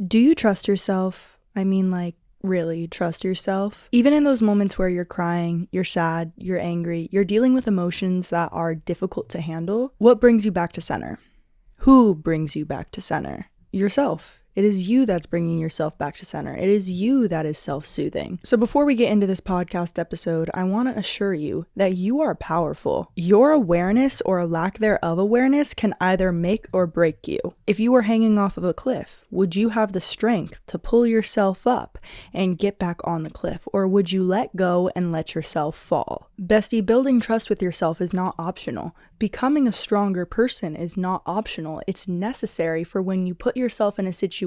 Do you trust yourself? I mean, like, really trust yourself? Even in those moments where you're crying, you're sad, you're angry, you're dealing with emotions that are difficult to handle, what brings you back to center? Who brings you back to center? Yourself. It is you that's bringing yourself back to center. It is you that is self-soothing. So before we get into this podcast episode, I want to assure you that you are powerful. Your awareness or a lack thereof awareness can either make or break you. If you were hanging off of a cliff, would you have the strength to pull yourself up and get back on the cliff? Or would you let go and let yourself fall? Bestie, building trust with yourself is not optional. Becoming a stronger person is not optional. It's necessary for when you put yourself in a situation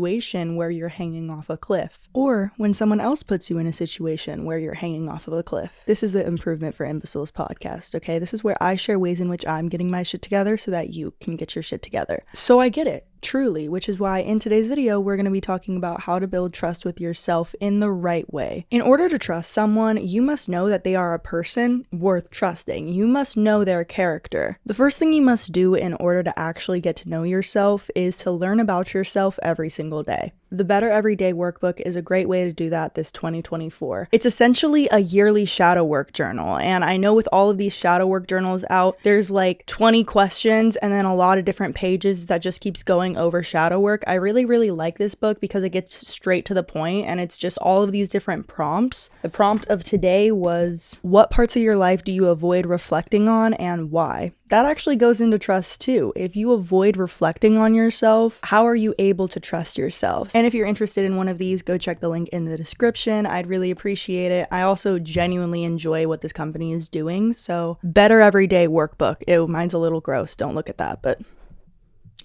where you're hanging off a cliff, or when someone else puts you in a situation where you're hanging off of a cliff. This is the Improvement for Imbeciles podcast, okay? This is where I share ways in which I'm getting my shit together so that you can get your shit together. So I get it. Truly, which is why in today's video, we're going to be talking about how to build trust with yourself in the right way. In order to trust someone, you must know that they are a person worth trusting. You must know their character. The first thing you must do in order to actually get to know yourself is to learn about yourself every single day. The Better Everyday Workbook is a great way to do that this 2024. It's essentially a yearly shadow work journal, and I know with all of these shadow work journals out, there's like 20 questions and then a lot of different pages that just keeps going over shadow work. I really like this book because it gets straight to the point and it's just all of these different prompts. The prompt of today was, what parts of your life do you avoid reflecting on and why? That actually goes into trust too. If you avoid reflecting on yourself, how are you able to trust yourself? And if you're interested in one of these, go check the link in the description. I'd really appreciate it. I also genuinely enjoy what this company is doing. So Better Everyday Workbook. Ew, mine's a little gross. Don't look at that, but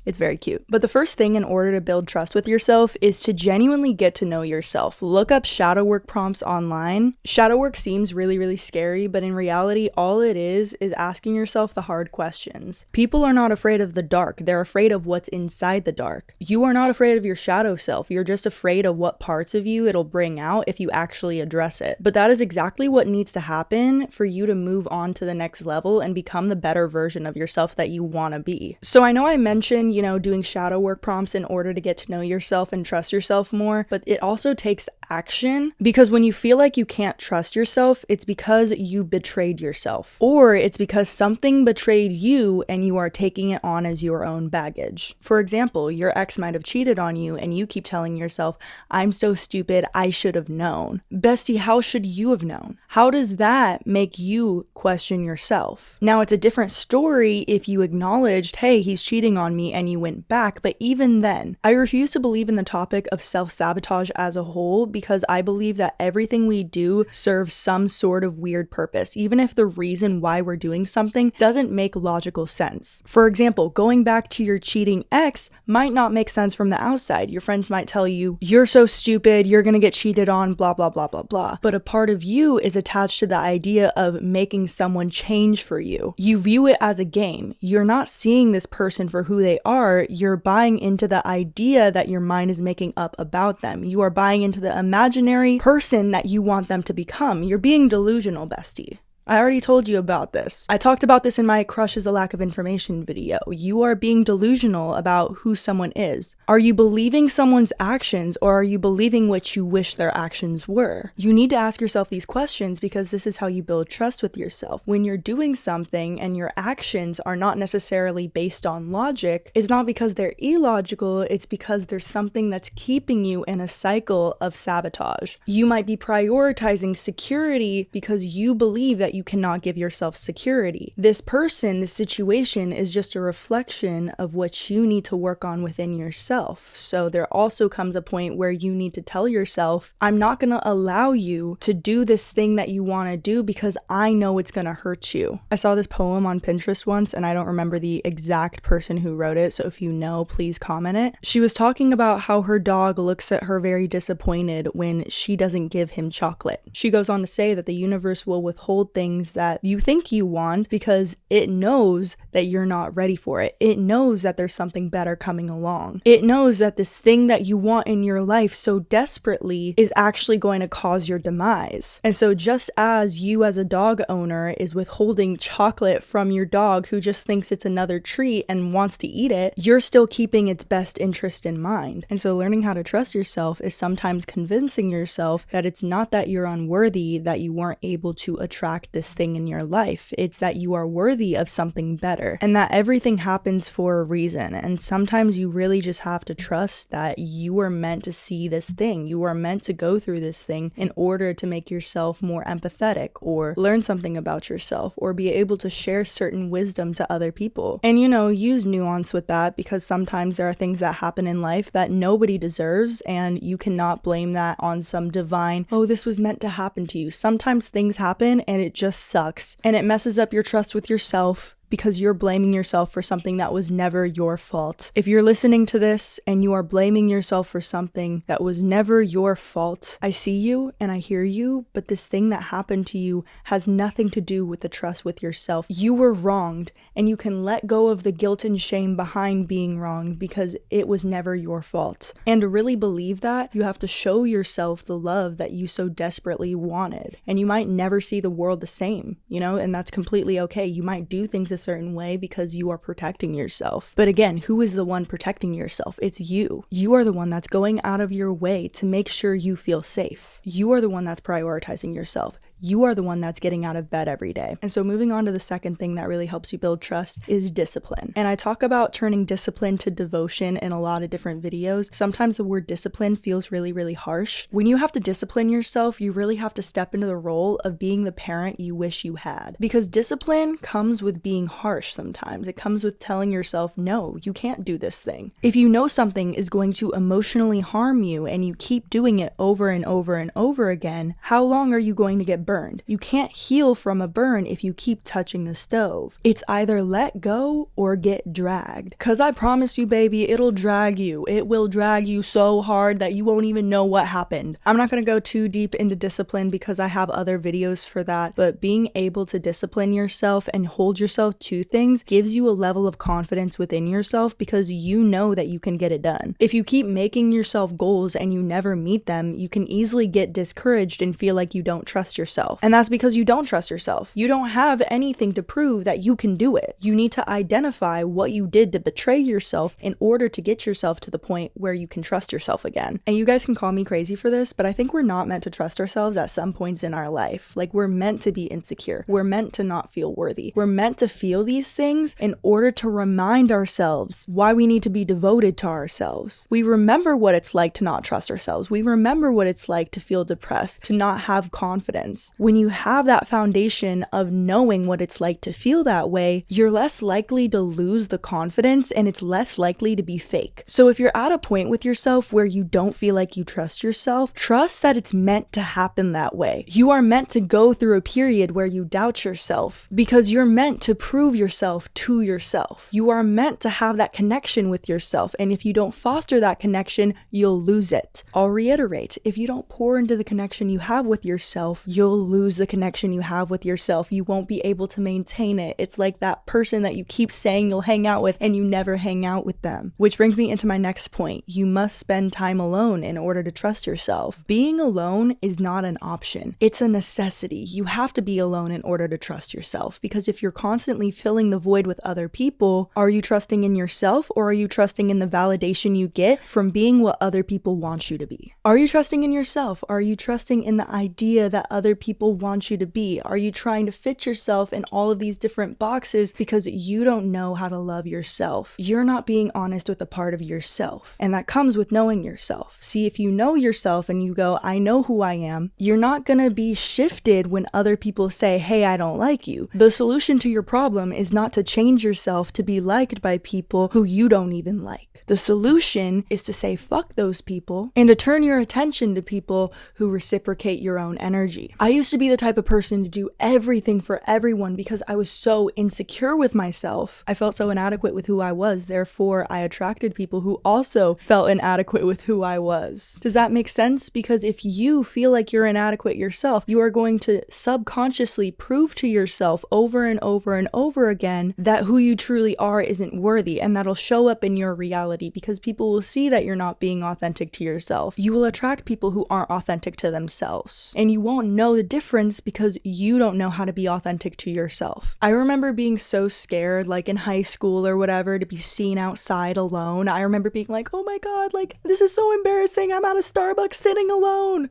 it's very cute. But the first thing in order to build trust with yourself is to genuinely get to know yourself. Look up shadow work prompts online. Shadow work seems really scary, but in reality, all it is asking yourself the hard questions. People are not afraid of the dark. They're afraid of what's inside the dark. You are not afraid of your shadow self. You're just afraid of what parts of you it'll bring out if you actually address it. But that is exactly what needs to happen for you to move on to the next level and become the better version of yourself that you want to be. So I know I mentioned doing shadow work prompts in order to get to know yourself and trust yourself more, but it also takes action, because when you feel like you can't trust yourself, it's because you betrayed yourself, or it's because something betrayed you and you are taking it on as your own baggage. For example, your ex might have cheated on you and you keep telling yourself, I'm so stupid, I should have known. Bestie, how should you have known? How does that make you question yourself? Now, it's a different story if you acknowledged, hey, he's cheating on me, and you went back, but even then, I refuse to believe in the topic of self-sabotage as a whole, because I believe that everything we do serves some sort of weird purpose, even if the reason why we're doing something doesn't make logical sense. For example, going back to your cheating ex might not make sense from the outside. Your friends might tell you, you're so stupid, you're gonna get cheated on, blah, blah, blah, blah, blah. But a part of you is attached to the idea of making someone change for you. You view it as a game. You're not seeing this person for who they are, you're buying into the idea that your mind is making up about them. You are buying into the imaginary person that you want them to become. You're being delusional, bestie. I already told you about this. I talked about this in my Crush is a Lack of Information video. You are being delusional about who someone is. Are you believing someone's actions, or are you believing what you wish their actions were? You need to ask yourself these questions, because this is how you build trust with yourself. When you're doing something and your actions are not necessarily based on logic, it's not because they're illogical, it's because there's something that's keeping you in a cycle of sabotage. You might be prioritizing security because you believe that you cannot give yourself security. This person, this situation is just a reflection of what you need to work on within yourself. So there also comes a point where you need to tell yourself, I'm not going to allow you to do this thing that you want to do because I know it's going to hurt you. I saw this poem on Pinterest once, and I don't remember the exact person who wrote it, so if you know, please comment it. She was talking about how her dog looks at her very disappointed when she doesn't give him chocolate. She goes on to say that the universe will withhold things things that you think you want because it knows that you're not ready for it. It knows that there's something better coming along. It knows that this thing that you want in your life so desperately is actually going to cause your demise. And so just as you as a dog owner is withholding chocolate from your dog who just thinks it's another treat and wants to eat it, you're still keeping its best interest in mind. And so learning how to trust yourself is sometimes convincing yourself that it's not that you're unworthy, that you weren't able to attract this thing in your life. It's that you are worthy of something better and that everything happens for a reason. And sometimes you really just have to trust that you were meant to see this thing. You are meant to go through this thing in order to make yourself more empathetic or learn something about yourself or be able to share certain wisdom to other people. And use nuance with that, because sometimes there are things that happen in life that nobody deserves and you cannot blame that on some divine, oh, this was meant to happen to you. Sometimes things happen and it just sucks and it messes up your trust with yourself, because you're blaming yourself for something that was never your fault. If you're listening to this and you are blaming yourself for something that was never your fault, I see you and I hear you, but this thing that happened to you has nothing to do with the trust with yourself. You were wronged, and you can let go of the guilt and shame behind being wronged because it was never your fault. And to really believe that, you have to show yourself the love that you so desperately wanted. And you might never see the world the same, and that's completely okay. You might do things a certain way because you are protecting yourself. But again, who is the one protecting yourself? It's you. You are the one that's going out of your way to make sure you feel safe. You are the one that's prioritizing yourself. You are the one that's getting out of bed every day. And so moving on to the second thing that really helps you build trust is discipline. And I talk about turning discipline to devotion in a lot of different videos. Sometimes the word discipline feels really, really harsh. When you have to discipline yourself, you really have to step into the role of being the parent you wish you had. Because discipline comes with being harsh sometimes. It comes with telling yourself, no, you can't do this thing. If you know something is going to emotionally harm you and you keep doing it over and over and over again, how long are you going to get burned? You can't heal from a burn if you keep touching the stove. It's either let go or get dragged. Cause I promise you, baby, it'll drag you. It will drag you so hard that you won't even know what happened. I'm not gonna go too deep into discipline because I have other videos for that, but being able to discipline yourself and hold yourself to things gives you a level of confidence within yourself because you know that you can get it done. If you keep making yourself goals and you never meet them, you can easily get discouraged and feel like you don't trust yourself. And that's because you don't trust yourself. You don't have anything to prove that you can do it. You need to identify what you did to betray yourself in order to get yourself to the point where you can trust yourself again. And you guys can call me crazy for this, but I think we're not meant to trust ourselves at some points in our life. Like, we're meant to be insecure. We're meant to not feel worthy. We're meant to feel these things in order to remind ourselves why we need to be devoted to ourselves. We remember what it's like to not trust ourselves. We remember what it's like to feel depressed, to not have confidence. When you have that foundation of knowing what it's like to feel that way, you're less likely to lose the confidence and it's less likely to be fake. So if you're at a point with yourself where you don't feel like you trust yourself, trust that it's meant to happen that way. You are meant to go through a period where you doubt yourself because you're meant to prove yourself to yourself. You are meant to have that connection with yourself, and if you don't foster that connection, you'll lose it. I'll reiterate, if you don't pour into the connection you have with yourself, you'll lose the connection you have with yourself. You won't be able to maintain it. It's like that person that you keep saying you'll hang out with and you never hang out with them. Which brings me into my next point. You must spend time alone in order to trust yourself. Being alone is not an option. It's a necessity. You have to be alone in order to trust yourself, because if you're constantly filling the void with other people, are you trusting in yourself or are you trusting in the validation you get from being what other people want you to be? Are you trusting in yourself? Are you trusting in the idea that other people want you to be? Are you trying to fit yourself in all of these different boxes because you don't know how to love yourself? You're not being honest with a part of yourself, and that comes with knowing yourself. See, if you know yourself and you go, I know who I am, you're not gonna be shifted when other people say, hey, I don't like you. The solution to your problem is not to change yourself to be liked by people who you don't even like. The solution is to say fuck those people and to turn your attention to people who reciprocate your own energy. I used to be the type of person to do everything for everyone because I was so insecure with myself. I felt so inadequate with who I was. Therefore, I attracted people who also felt inadequate with who I was. Does that make sense? Because if you feel like you're inadequate yourself, you are going to subconsciously prove to yourself over and over and over again that who you truly are isn't worthy, and that'll show up in your reality because people will see that you're not being authentic to yourself. You will attract people who aren't authentic to themselves, and you won't know the difference because you don't know how to be authentic to yourself. I remember being so scared, like in high school or whatever, to be seen outside alone. I remember being like, oh my god, like this is so embarrassing, I'm at a Starbucks sitting alone.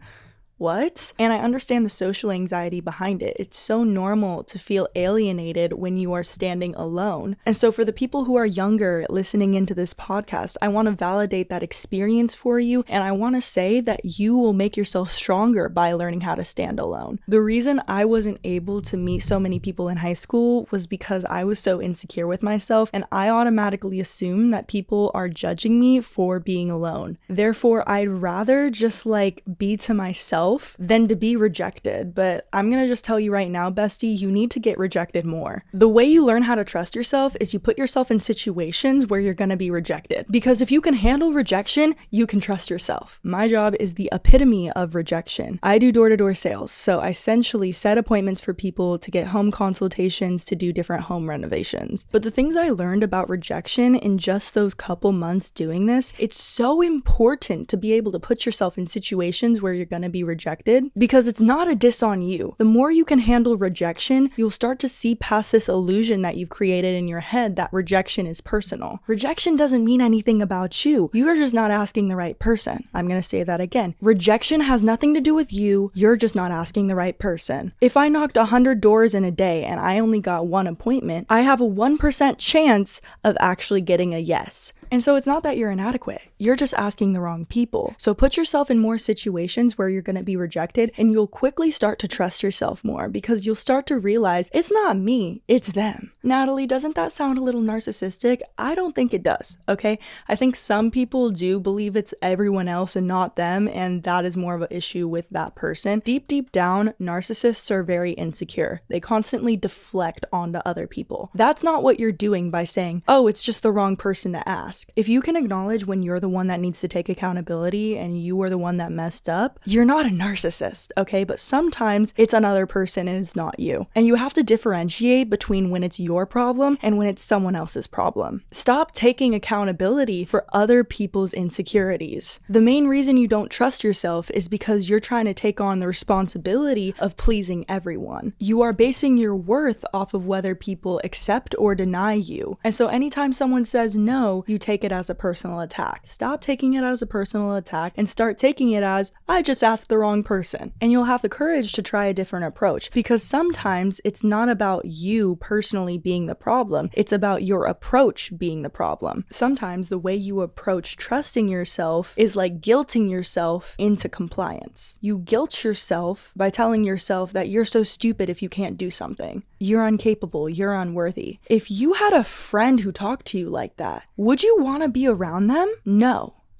What? And I understand the social anxiety behind it. It's so normal to feel alienated when you are standing alone. And so for the people who are younger listening into this podcast, I want to validate that experience for you, and I want to say that you will make yourself stronger by learning how to stand alone. The reason I wasn't able to meet so many people in high school was because I was so insecure with myself, and I automatically assumed that people are judging me for being alone. Therefore, I'd rather just be to myself than to be rejected. But I'm gonna just tell you right now, bestie, you need to get rejected more. The way you learn how to trust yourself is you put yourself in situations where you're gonna be rejected. Because if you can handle rejection, you can trust yourself. My job is the epitome of rejection. I do door-to-door sales, so I essentially set appointments for people to get home consultations to do different home renovations. But the things I learned about rejection in just those couple months doing this, it's so important to be able to put yourself in situations where you're gonna be rejected, because it's not a diss on you. The more you can handle rejection, you'll start to see past this illusion that you've created in your head that rejection is personal. Rejection doesn't mean anything about you. You're just not asking the right person. I'm gonna say that again. Rejection has nothing to do with you. You're just not asking the right person. If I knocked 100 doors in a day and I only got one appointment, I have a 1% chance of actually getting a yes. And so it's not that you're inadequate. You're just asking the wrong people. So put yourself in more situations where you're going to be rejected, and you'll quickly start to trust yourself more because you'll start to realize it's not me, it's them. Natalie, doesn't that sound a little narcissistic? I don't think it does, okay? I think some people do believe it's everyone else and not them, and that is more of an issue with that person. Deep down, narcissists are very insecure. They constantly deflect onto other people. That's not what you're doing by saying, oh, it's just the wrong person to ask. If you can acknowledge when you're the one that needs to take accountability and you were the one that messed up, you're not a narcissist, okay? But sometimes it's another person and it's not you. And you have to differentiate between when it's your problem and when it's someone else's problem. Stop taking accountability for other people's insecurities. The main reason you don't trust yourself is because you're trying to take on the responsibility of pleasing everyone. You are basing your worth off of whether people accept or deny you. And so anytime someone says no, you take it as a personal attack. Stop taking it as a personal attack and start taking it as, I just asked the wrong person. And you'll have the courage to try a different approach, because sometimes it's not about you personally being the problem, it's about your approach being the problem. Sometimes the way you approach trusting yourself is like guilting yourself into compliance. You guilt yourself by telling yourself that you're so stupid if you can't do something. You're incapable, you're unworthy. If you had a friend who talked to you like that, would you want to be around them?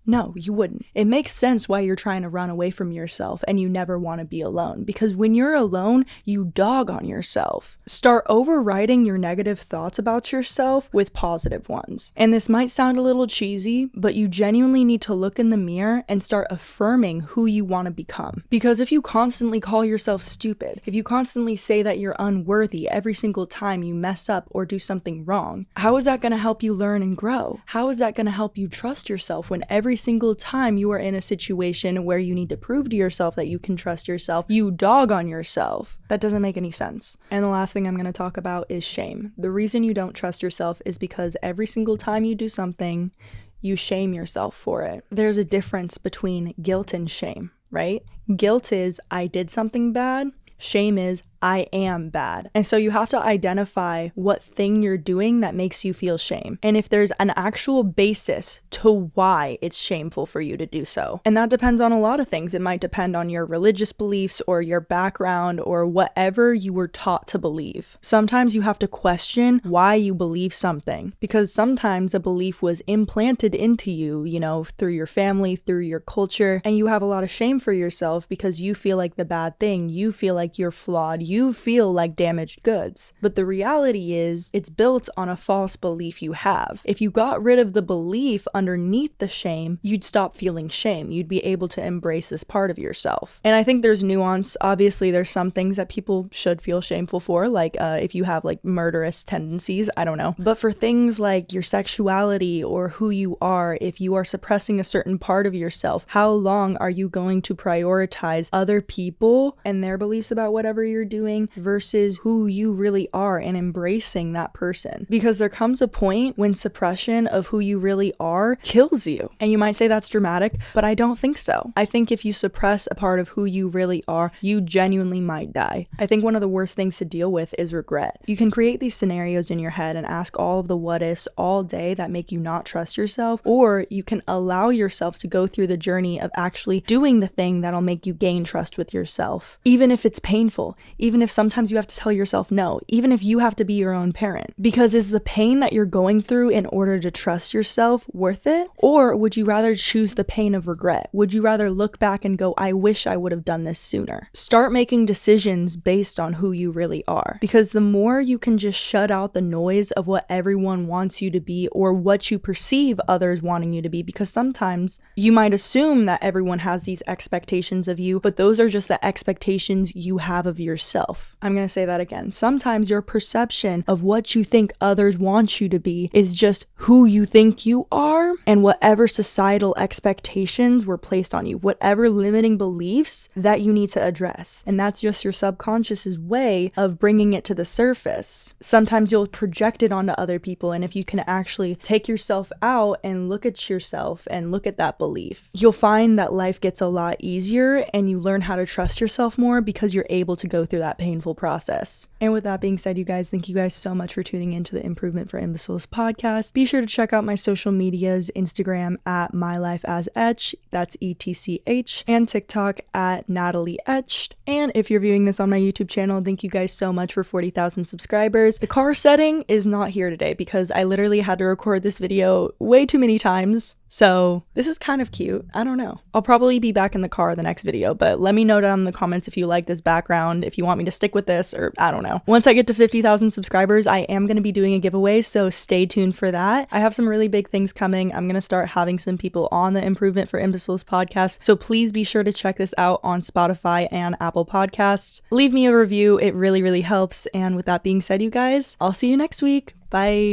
No, you wouldn't. It makes sense why you're trying to run away from yourself and you never want to be alone, because when you're alone, you dog on yourself. Start overriding your negative thoughts about yourself with positive ones. And this might sound a little cheesy, but you genuinely need to look in the mirror and start affirming who you want to become. Because if you constantly call yourself stupid, if you constantly say that you're unworthy every single time you mess up or do something wrong, how is that going to help you learn and grow? How is that going to help you trust yourself when every single time you are in a situation where you need to prove to yourself that you can trust yourself, you dog on yourself? That doesn't make any sense. And the last thing I'm going to talk about is shame. The reason you don't trust yourself is because every single time you do something, you shame yourself for it. There's a difference between guilt and shame, right? Guilt is, I did something bad. Shame is, I am bad. And so you have to identify what thing you're doing that makes you feel shame. And if there's an actual basis to why it's shameful for you to do so. And that depends on a lot of things. It might depend on your religious beliefs or your background or whatever you were taught to believe. Sometimes you have to question why you believe something, because sometimes a belief was implanted into you, through your family, through your culture, and you have a lot of shame for yourself because you feel like the bad thing, you feel like you're flawed, you feel like damaged goods. But the reality is, it's built on a false belief you have. If you got rid of the belief underneath the shame, you'd stop feeling shame. You'd be able to embrace this part of yourself. And I think there's nuance. Obviously, there's some things that people should feel shameful for, like if you have like murderous tendencies, I don't know. But for things like your sexuality or who you are, if you are suppressing a certain part of yourself, how long are you going to prioritize other people and their beliefs about whatever you're doing versus who you really are and embracing that person? Because there comes a point when suppression of who you really are kills you. And you might say that's dramatic, but I don't think so. I think if you suppress a part of who you really are, you genuinely might die. I think one of the worst things to deal with is regret. You can create these scenarios in your head and ask all of the what ifs all day that make you not trust yourself, or you can allow yourself to go through the journey of actually doing the thing that'll make you gain trust with yourself. Even if it's painful, even if sometimes you have to tell yourself no, even if you have to be your own parent. Because is the pain that you're going through in order to trust yourself worth it? Or would you rather choose the pain of regret? Would you rather look back and go, I wish I would have done this sooner? Start making decisions based on who you really are. Because the more you can just shut out the noise of what everyone wants you to be or what you perceive others wanting you to be, because sometimes you might assume that everyone has these expectations of you, but those are just the expectations you have of yourself. I'm going to say that again. Sometimes your perception of what you think others want you to be is just who you think you are and whatever societal expectations were placed on you, whatever limiting beliefs that you need to address. And that's just your subconscious's way of bringing it to the surface. Sometimes you'll project it onto other people, and if you can actually take yourself out and look at yourself and look at that belief, you'll find that life gets a lot easier and you learn how to trust yourself more because you're able to go through that painful process. And with that being said, you guys, thank you guys so much for tuning into the Improvement for Imbeciles podcast. Be sure to check out my social medias, Instagram at mylifeasetched, that's ETCH, and TikTok at Natalie Etched. And if you're viewing this on my YouTube channel, thank you guys so much for 40,000 subscribers. The car setting is not here today because I literally had to record this video way too many times. So this is kind of cute. I don't know. I'll probably be back in the car the next video, but let me know down in the comments if you like this background, if you want me to stick with this, or I don't know. Once I get to 50,000 subscribers, I am going to be doing a giveaway, so stay tuned for that. I have some really big things coming. I'm going to start having some people on the Improvement for Imbeciles podcast, so please be sure to check this out on Spotify and Apple Podcasts. Leave me a review. It really, really helps. And with that being said, you guys, I'll see you next week. Bye.